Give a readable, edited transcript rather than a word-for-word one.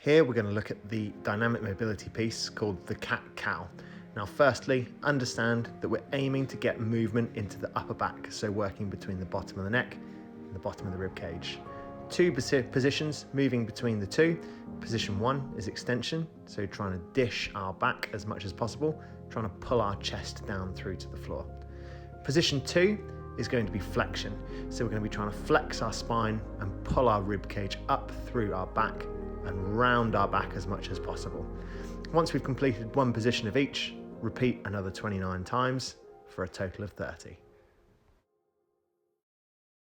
Here we're going to look at the dynamic mobility piece called the cat-cow. Now firstly, understand that we're aiming to get movement into the upper back, so working between the bottom of the neck and the bottom of the rib cage. Two positions moving between the two. Position one is extension, so trying to dish our back as much as possible, trying to pull our chest down through to the floor. Position two is going to be flexion, so we're going to be trying to flex our spine and pull our rib cage up through our back and round our back as much as possible. Once we've completed one position of each, repeat another 29 times for a total of 30.